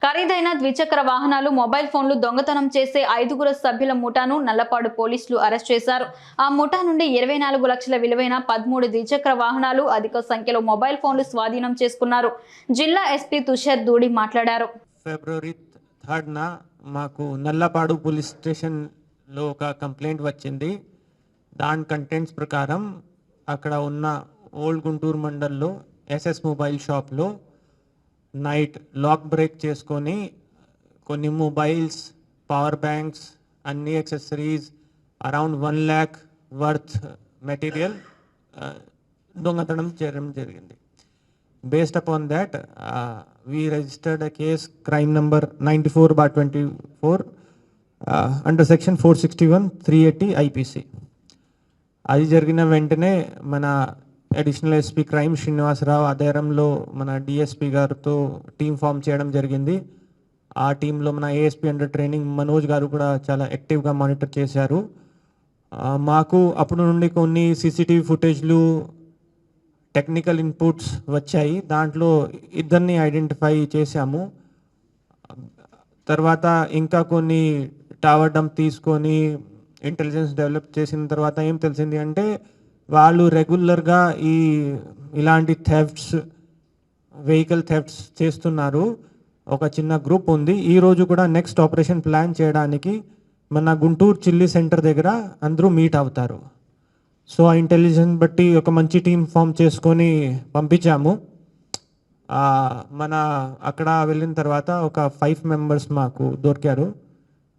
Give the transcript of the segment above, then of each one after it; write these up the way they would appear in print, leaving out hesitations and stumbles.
ఖరీదైన ద్విచక్ర వాహనాలు, మొబైల్ ఫోన్లు దొంగతనం చేసే 5గురు సభ్యుల ముఠాను నల్లపాడు పోలీసులు అరెస్ట్ చేశారు. ఆ ముఠా నుండి 24 లక్షల విలువైన 13 ద్విచక్ర వాహనాలు, అధిక సంఖ్యలో మొబైల్ ఫోన్లు స్వాధీనం చేసుకున్నారు. జిల్లా ఎస్పీ తుషార్ దూడి మాట్లాడారు. ఫిబ్రవరి 3న మాకు నల్లపాడు పోలీస్ స్టేషన్లో ఒక కంప్లైంట్ వచ్చింది. దాని కంటెంట్స్ ప్రకారం అక్కడ ఉన్న ఓల్డ్ గుంటూరు మండల్లో ఎస్ఎస్ మొబైల్ షాప్లో నైట్ లాక్ బ్రేక్ చేసుకొని కొన్ని మొబైల్స్, పవర్ బ్యాంక్స్, అన్ని accessories around 1 lakh worth material దొంగతనం చేయడం జరిగింది. Based upon that, we registered a case, crime number 94/24, under section 461, 380 IPC. అది జరిగిన వెంటనే మన అడిషనల్ ఎస్పీ క్రైమ్ శ్రీనివాసరావు ఆధ్వర్యంలో మన డిఎస్పీ గారితో టీం ఫామ్ చేయడం జరిగింది. ఆ టీంలో మన ఏఎస్పీ అండర్ ట్రైనింగ్ మనోజ్ గారు కూడా చాలా యాక్టివ్గా మానిటర్ చేశారు. మాకు అప్పుడు నుండి కొన్ని సీసీటీవీ ఫుటేజ్లు, టెక్నికల్ ఇన్పుట్స్ వచ్చాయి. దాంట్లో ఇద్దరిని ఐడెంటిఫై చేశాము. తర్వాత ఇంకా కొన్ని టవర్ డంప్ తీసుకొని ఇంటెలిజెన్స్ డెవలప్ చేసిన తర్వాత ఏం తెలిసింది అంటే వాళ్ళు రెగ్యులర్గా ఇలాంటి థెఫ్ట్స్, వెహికల్ థెఫ్ట్స్ చేస్తున్నారు. ఒక చిన్న గ్రూప్ ఉంది. ఈరోజు కూడా నెక్స్ట్ ఆపరేషన్ ప్లాన్ చేయడానికి మన గుంటూరు చిల్లీ సెంటర్ దగ్గర అందరూ మీట్ అవుతారు. సో ఆ ఇంటెలిజెన్స్ బట్టి ఒక మంచి టీం ఫామ్ చేసుకొని పంపించాము. మన అక్కడ వెళ్ళిన తర్వాత ఒక 5 members మాకు దొరికారు.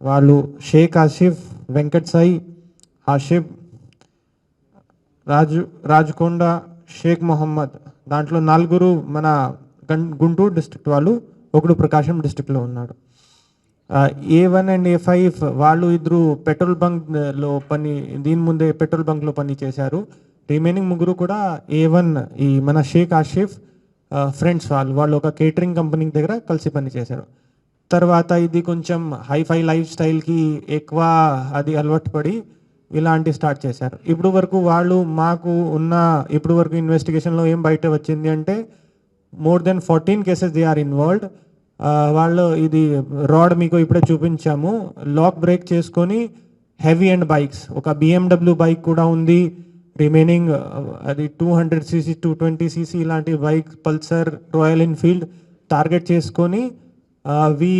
వాళ్ళు షేక్ ఆసిఫ్, వెంకట్ సాయి, ఆషిఫ్, రాజకొండ, షేక్ మొహమ్మద్. దాంట్లో 4 మన గుంటూరు డిస్ట్రిక్ట్ వాళ్ళు, ఒకడు ప్రకాశం డిస్ట్రిక్ట్లో ఉన్నాడు. A1 and A5 వాళ్ళు ఇద్దరు పెట్రోల్ బంక్లో దీని ముందే పెట్రోల్ బంక్లో పని చేశారు. రిమైనింగ్ 3 కూడా A1 ఈ మన షేక్ ఆషిఫ్ ఫ్రెండ్స్ వాళ్ళు ఒక కేటరింగ్ కంపెనీ దగ్గర కలిసి పని చేశారు. తర్వాత ఇది కొంచెం హైఫై లైఫ్ స్టైల్కి ఎక్కువ అది అలవాటు పడి ఇలాంటి స్టార్ట్ చేశారు. ఇప్పుడు వరకు వాళ్ళు మాకు ఉన్న ఇప్పుడు వరకు ఇన్వెస్టిగేషన్లో ఏం బయట వచ్చింది అంటే more than 14 cases they are involved. వాళ్ళు ఇది రాడ్ మీకు ఇప్పుడే చూపించాము. లాక్ బ్రేక్ చేసుకొని హెవీ అండ్ బైక్స్, ఒక BMW బైక్ కూడా ఉంది. రిమైనింగ్ అది 200cc, 220cc ఇలాంటి bike, Pulsar, Royal Enfield target చేసుకొని